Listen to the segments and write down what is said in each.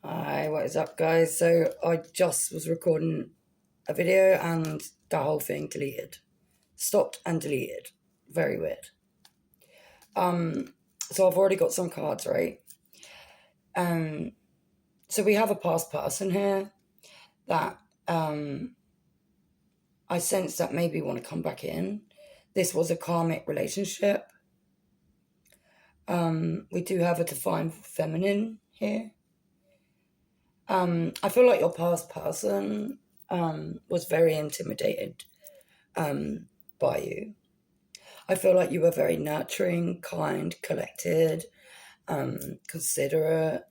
Hi, what is up, guys? So I just was recording a video and the whole thing deleted. Stopped and deleted. Very weird. So I've already got some cards, right? So we have a past person here that I sense that maybe want to come back in. This was a karmic relationship. We do have a divine feminine here. I feel like your past person was very intimidated by you. I feel like you were very nurturing, kind, collected, considerate,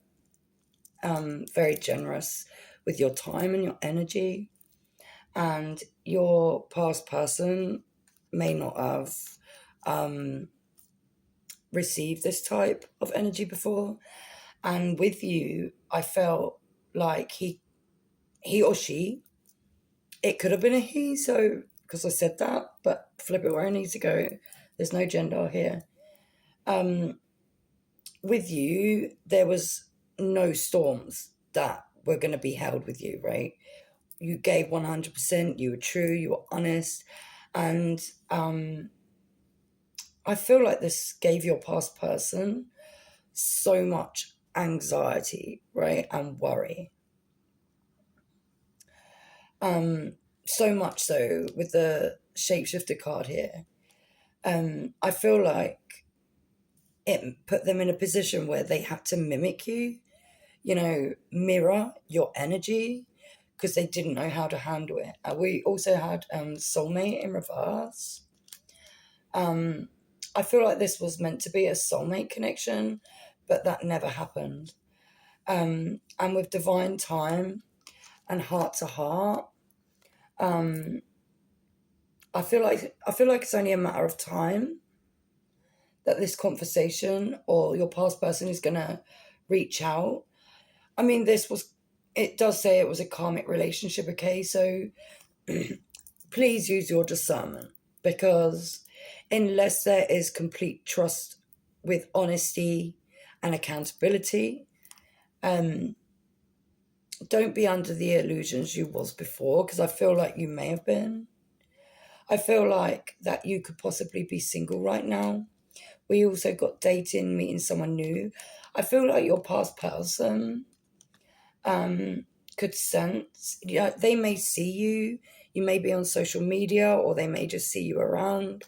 very generous with your time and your energy. And your past person may not have received this type of energy before. And with you, I felt like he or she, it could have been a he, so because I said that, but flip it where it needs to go. There's no gender here. With you, there was no storms that were going to be held with you, right? You gave 100%, you were true, you were honest. And I feel like this gave your past person so much anxiety, right? And worry. So much so with the shapeshifter card here. I feel like it put them in a position where they had to mimic you, mirror your energy because they didn't know how to handle it. We also had soulmate in reverse. I feel like this was meant to be a soulmate connection, but that never happened. And with divine time and heart to heart, I feel like it's only a matter of time that this conversation or your past person is gonna reach out. I mean, it does say it was a karmic relationship, okay? So please use your discernment because unless there is complete trust with honesty and accountability, don't be under the illusions you was before, because I feel like you may have been. I feel like that you could possibly be single right now. We also got dating, meeting someone new. I feel like your past person could sense, they may see you, you may be on social media, or they may just see you around.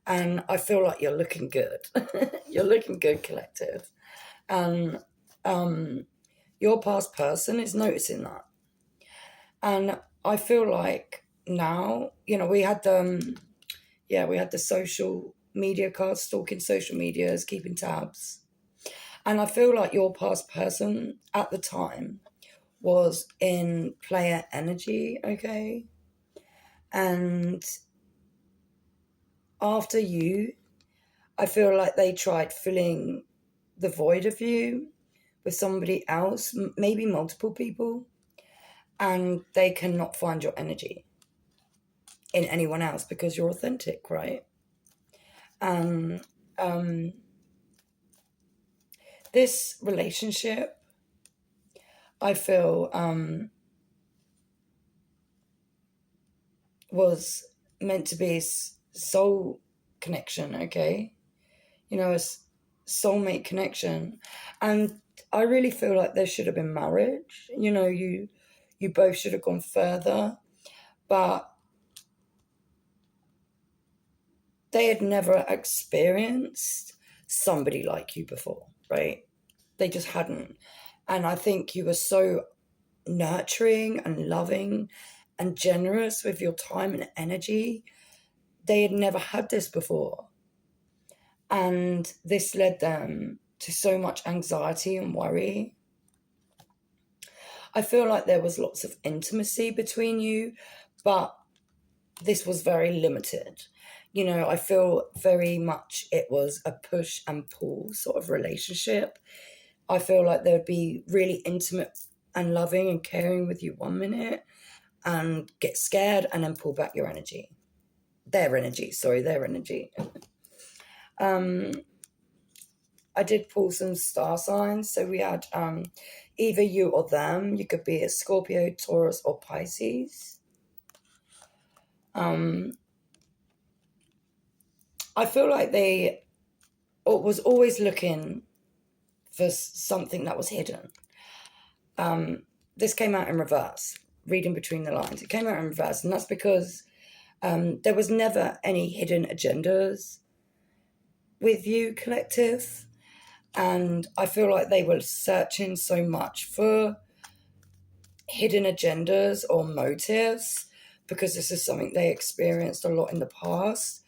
And I feel like you're looking good. You're looking good, collected. And your past person is noticing that. And I feel like now, we had the social media cards, stalking social medias, keeping tabs. And I feel like your past person at the time was in player energy, okay? And after you, I feel like they tried filling the void of you with somebody else, maybe multiple people, and they cannot find your energy in anyone else because you're authentic, right? And this relationship, I feel, was meant to be soul connection, okay? A soulmate connection. And I really feel like there should have been marriage. You both should have gone further, but they had never experienced somebody like you before, right? They just hadn't. And I think you were so nurturing and loving and generous with your time and energy. They had never had this before. And this led them to so much anxiety and worry. I feel like there was lots of intimacy between you, but this was very limited. I feel very much it was a push and pull sort of relationship. I feel like there would be really intimate and loving and caring with you 1 minute and get scared and then pull back your energy. Their energy. I did pull some star signs. So we had either you or them. You could be a Scorpio, Taurus, or Pisces. I feel like they was always looking for something that was hidden. This came out in reverse, reading between the lines. It came out in reverse, and that's because there was never any hidden agendas with you, collective. And I feel like they were searching so much for hidden agendas or motives because this is something they experienced a lot in the past.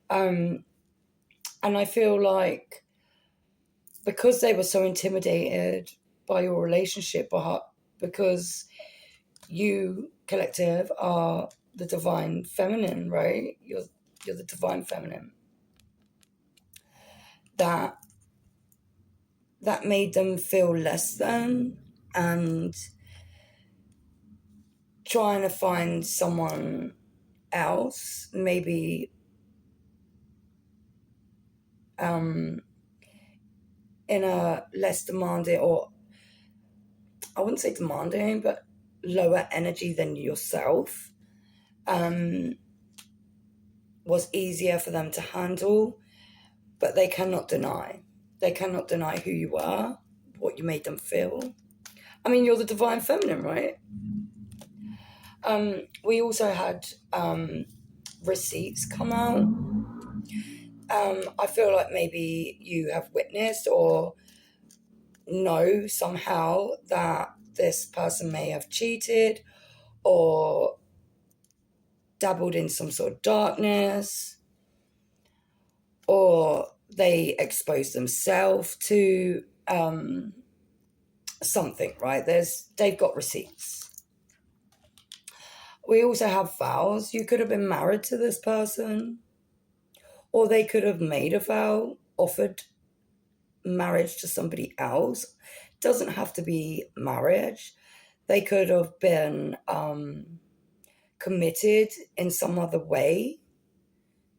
And I feel like because they were so intimidated by your relationship, because you, collective, are the divine feminine, right? You're the divine feminine. That made them feel less than, and trying to find someone else, maybe in a less demanding, or I wouldn't say demanding, but lower energy than yourself, was easier for them to handle. But they cannot deny. They cannot deny who you are, what you made them feel. I mean, you're the divine feminine, right? We also had receipts come out. I feel like maybe you have witnessed or know somehow that this person may have cheated or dabbled in some sort of darkness, or they exposed themselves to something, right? They've got receipts. We also have vows. You could have been married to this person, or they could have made a vow, offered marriage to somebody else. It doesn't have to be marriage. They could have been committed in some other way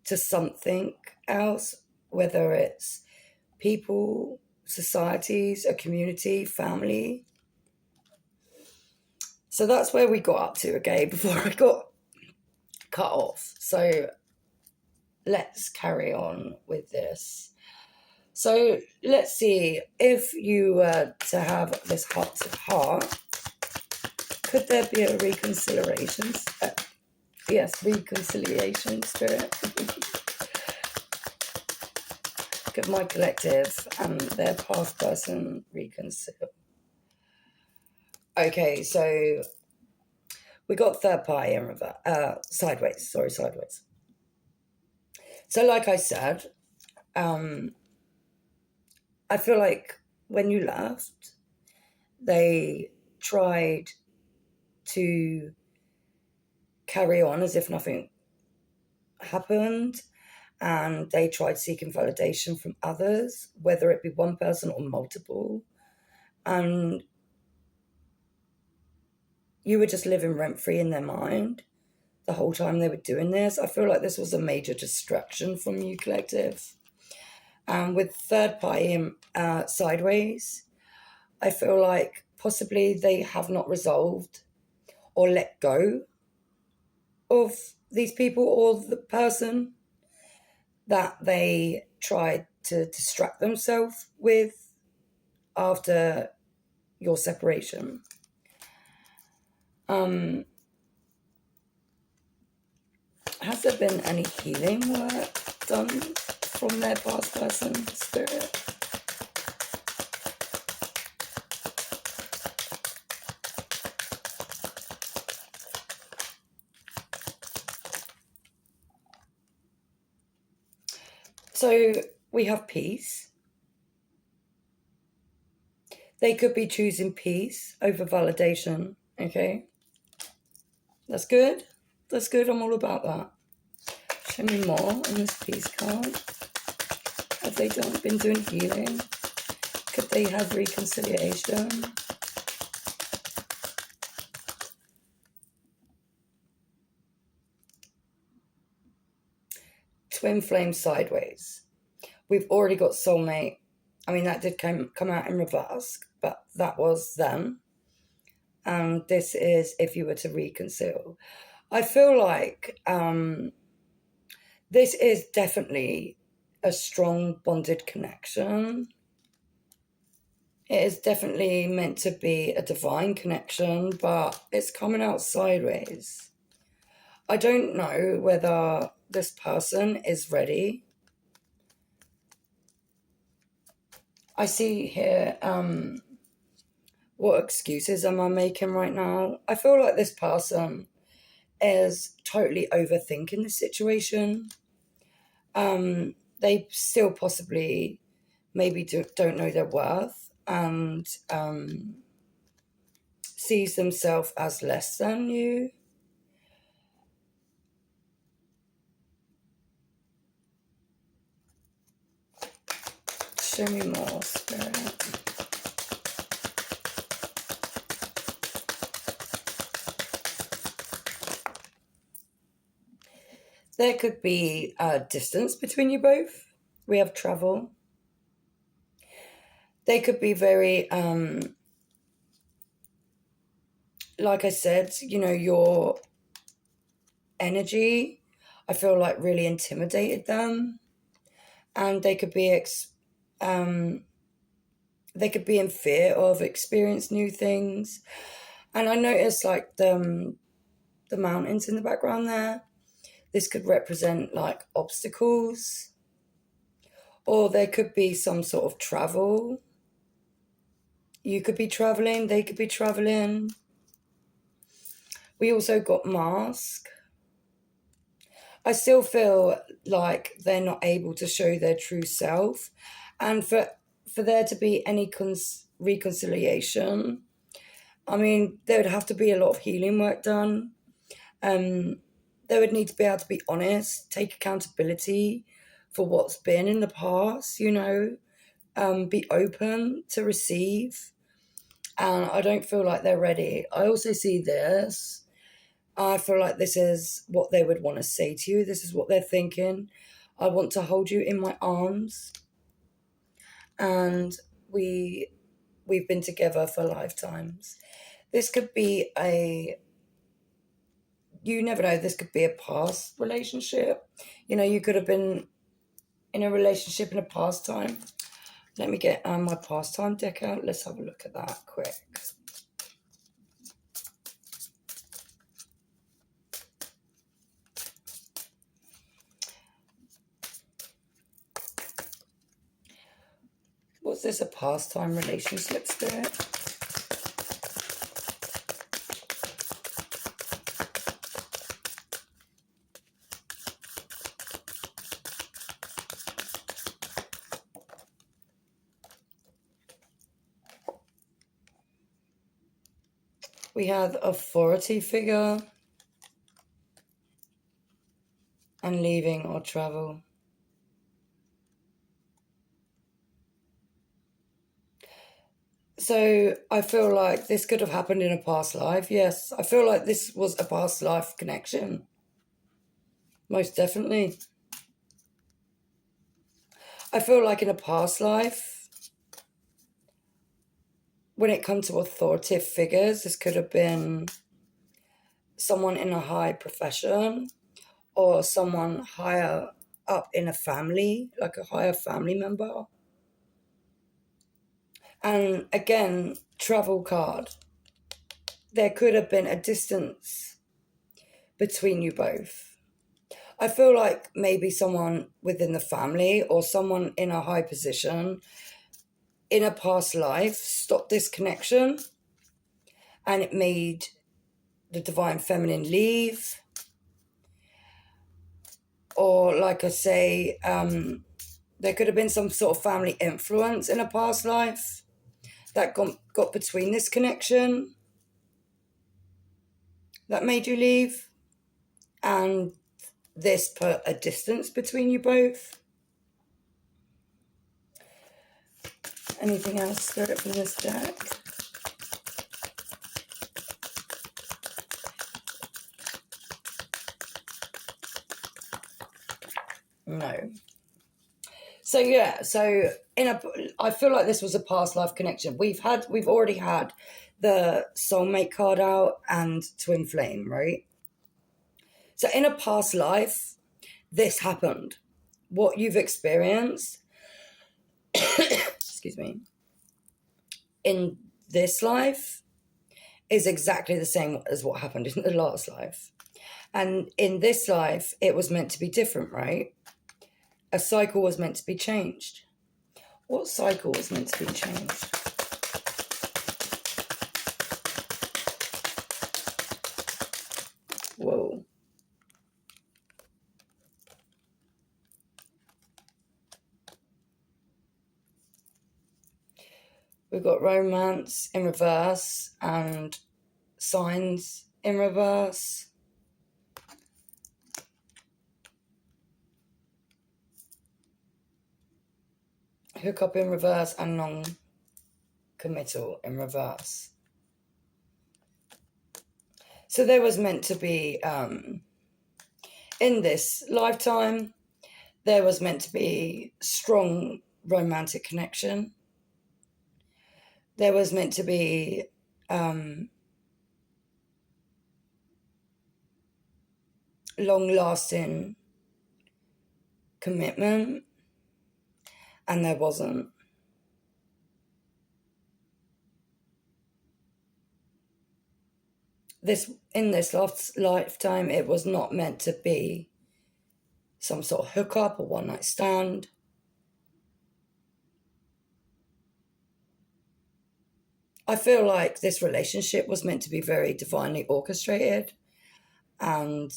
to something else, whether it's people, societies, a community, family. So that's where we got up to, okay, before I got cut off. So let's carry on with this. So let's see, if you were to have this heart to heart, could there be a reconciliation? Reconciliation spirit. Could my collective and their past person reconcile? Okay, so we got third party in reverse, sideways. So like I said, I feel like when you left, they tried to carry on as if nothing happened, and they tried seeking validation from others, whether it be one person or multiple, and you were just living rent-free in their mind the whole time they were doing this. I feel like this was a major distraction from you, collective. And with third party sideways, I feel like possibly they have not resolved or let go of these people or the person that they tried to distract themselves with after your separation. Has there been any healing work done from their past person spirit? So we have peace. They could be choosing peace over validation, okay? That's good. That's good. I'm all about that. Show me more on this peace card. Have they been doing healing? Could they have reconciliation? Twin flame sideways. We've already got soulmate I mean, that did come out in reverse, but that was then. And this is if you were to reconcile. I feel like this is definitely a strong bonded connection. It is definitely meant to be a divine connection, but it's coming out sideways. I don't know whether this person is ready. I see here, what excuses am I making right now? I feel like this person is totally overthinking the situation. They still possibly maybe don't know their worth and sees themselves as less than you. Show me more, Spirit. There could be a distance between you both. We have travel. They could be very, like I said, you know, your energy, I feel like really intimidated them. And they could be in fear of experience new things. And I noticed like the mountains in the background there. This could represent like obstacles, or there could be some sort of travel. You could be traveling, they could be traveling. We also got mask. I still feel like they're not able to show their true self, and for there to be any reconciliation, I mean, there would have to be a lot of healing work done. They would need to be able to be honest, take accountability for what's been in the past, you know, be open to receive. And I don't feel like they're ready. I also see this. I feel like this is what they would want to say to you. This is what they're thinking. I want to hold you in my arms. And we've been together for lifetimes. This could be you never know, this could be a past relationship. You know, you could have been in a relationship in a past time. Let me get my pastime deck out. Let's have a look at that quick. Was this a pastime relationship, Spirit? We have authority figure and leaving or travel. So I feel like this could have happened in a past life. Yes, I feel like this was a past life connection. Most definitely. I feel like in a past life, when it comes to authoritative figures, this could have been someone in a high profession or someone higher up in a family, like a higher family member. And again, travel card. There could have been a distance between you both. I feel like maybe someone within the family or someone in a high position in a past life stopped this connection, and it made the divine feminine leave. Or like I say, there could have been some sort of family influence in a past life that got between this connection that made you leave, and this put a distance between you both. Anything else, Spirit, from this deck? No. So yeah, so I feel like this was a past life connection. We've already had the soulmate card out and twin flame, right? So in a past life, this happened. What you've experienced, excuse me, in this life is exactly the same as what happened in the last life. And in this life, it was meant to be different, right? A cycle was meant to be changed. What cycle was meant to be changed? Whoa. We've got romance in reverse and signs in reverse. Hookup in reverse and non-committal in reverse. So there was meant to be, in this lifetime, there was meant to be strong romantic connection. There was meant to be long-lasting commitment, and there wasn't. In this lifetime, it was not meant to be some sort of hookup or one night stand. I feel like this relationship was meant to be very divinely orchestrated, and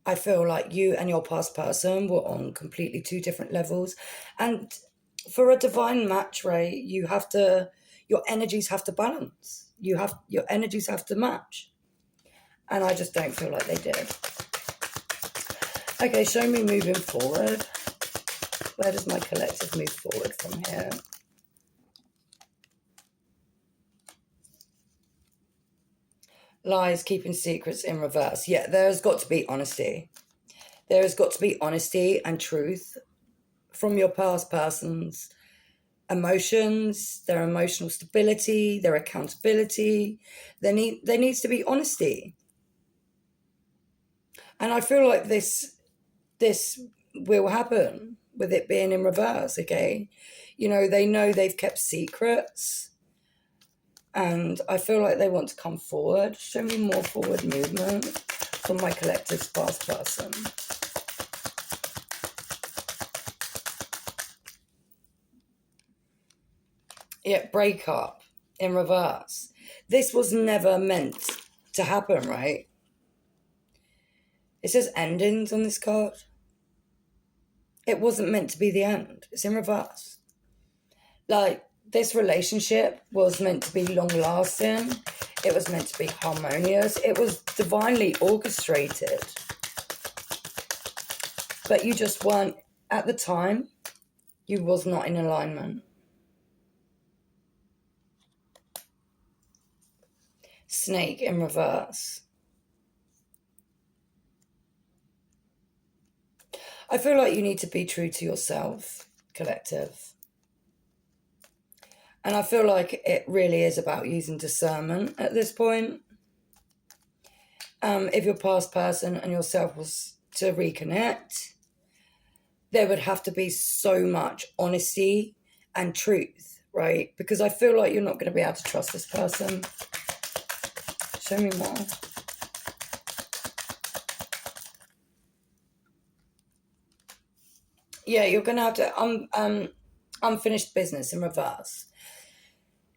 I feel like you and your past person were on completely two different levels. And for a divine match, right, your energies have to balance. Your energies have to match. And I just don't feel like they did. Okay, show me moving forward. Where does my collective move forward from here? Lies, keeping secrets in reverse. Yeah, there's got to be honesty. There has got to be honesty and truth from your past person's emotions, their emotional stability, their accountability. There needs to be honesty. And I feel like this will happen with it being in reverse, okay? You know, they know they've kept secrets, and I feel like they want to come forward. Show me more forward movement from my collective's past person. Yeah, breakup in reverse. This was never meant to happen, right? It says endings on this card. It wasn't meant to be the end. It's in reverse. Like, this relationship was meant to be long lasting. It was meant to be harmonious. It was divinely orchestrated. But you just weren't, at the time, you was not in alignment. Snake in reverse. I feel like you need to be true to yourself, collective. And I feel like it really is about using discernment at this point. If your past person and yourself was to reconnect, there would have to be so much honesty and truth, right? Because I feel like you're not going to be able to trust this person. Show me more. Yeah, you're going to have to unfinished business in reverse.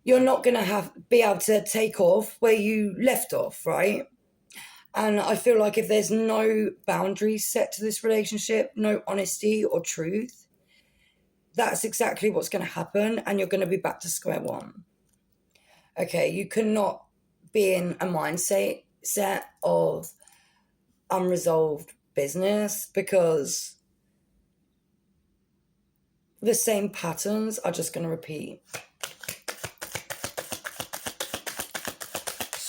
You're not going to be able to take off where you left off, right? And I feel like if there's no boundaries set to this relationship, no honesty or truth, that's exactly what's going to happen, and you're going to be back to square one. Okay, you cannot be in a mindset of unresolved business, because the same patterns are just going to repeat.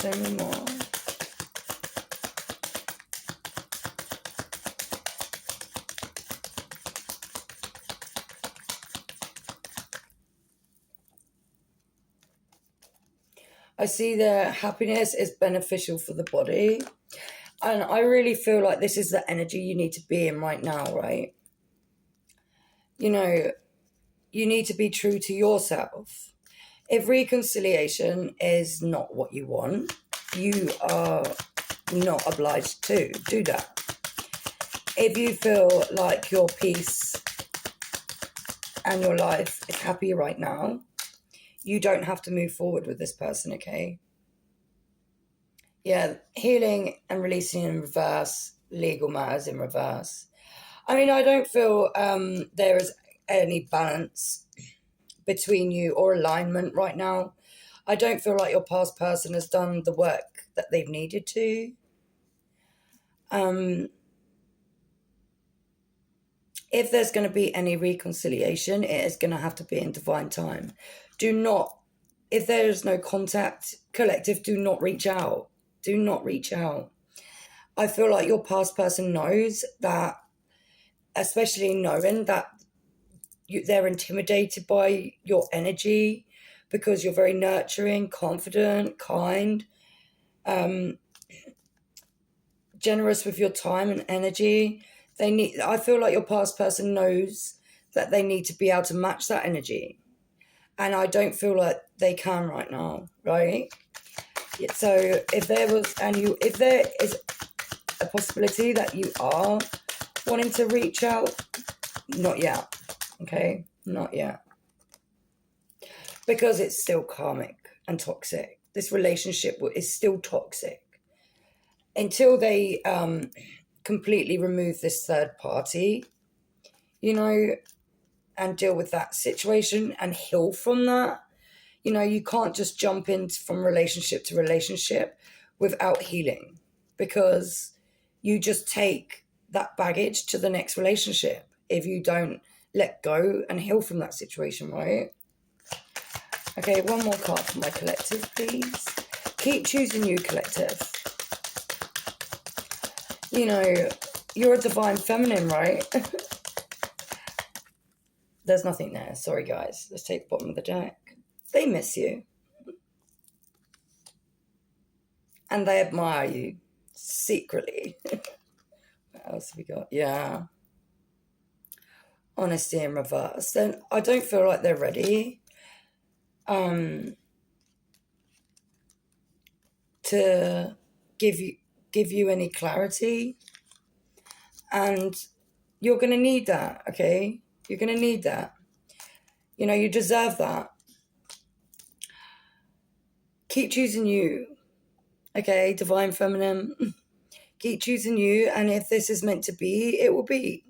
Show me more. I see their happiness is beneficial for the body. And I really feel like this is the energy you need to be in right now, right? You know, you need to be true to yourself. If reconciliation is not what you want, you are not obliged to do that. If you feel like your peace and your life is happy right now, you don't have to move forward with this person, okay? Yeah, healing and releasing in reverse, legal matters in reverse. I mean, I don't feel there is any balance between you or alignment right now. I don't feel like your past person has done the work that they've needed to. If there's going to be any reconciliation, it is going to have to be in divine time. Do not, if there is no contact, collective, do not reach out. Do not reach out. I feel like your past person knows that, especially knowing that they're intimidated by your energy because you're very nurturing, confident, kind, generous with your time and energy. I feel like your past person knows that they need to be able to match that energy. And I don't feel like they can right now, right? So if there is a possibility that you are wanting to reach out, not yet, okay? Not yet. Because it's still karmic and toxic. This relationship is still toxic. Until they completely remove this third party, and deal with that situation and heal from that. You can't just jump in from relationship to relationship without healing, because you just take that baggage to the next relationship if you don't let go and heal from that situation, right? Okay, one more card for my collective, please. Keep choosing you, collective. You're a divine feminine, right? There's nothing there. Sorry, guys. Let's take the bottom of the deck. They miss you. And they admire you secretly. What else have we got? Yeah. Honesty in reverse. Then I don't feel like they're ready to give you any clarity. And you're going to need that, okay? You're going to need that. You deserve that. Keep choosing you, okay, divine feminine. Keep choosing you, and if this is meant to be, it will be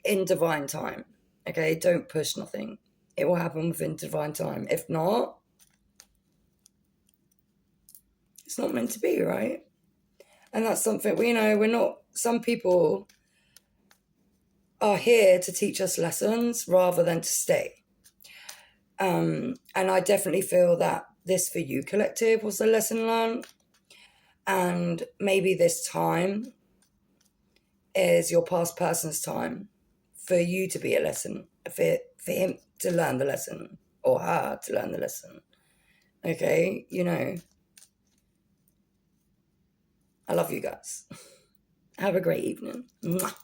in divine time, okay? Don't push nothing. It will happen within divine time. If not, it's not meant to be, right? And that's something some people are here to teach us lessons rather than to stay. And I definitely feel that this for you, collective, was a lesson learned. And maybe this time is your past person's time for you to be a lesson, for him to learn the lesson, or her to learn the lesson. Okay, I love you guys. Have a great evening. Mwah.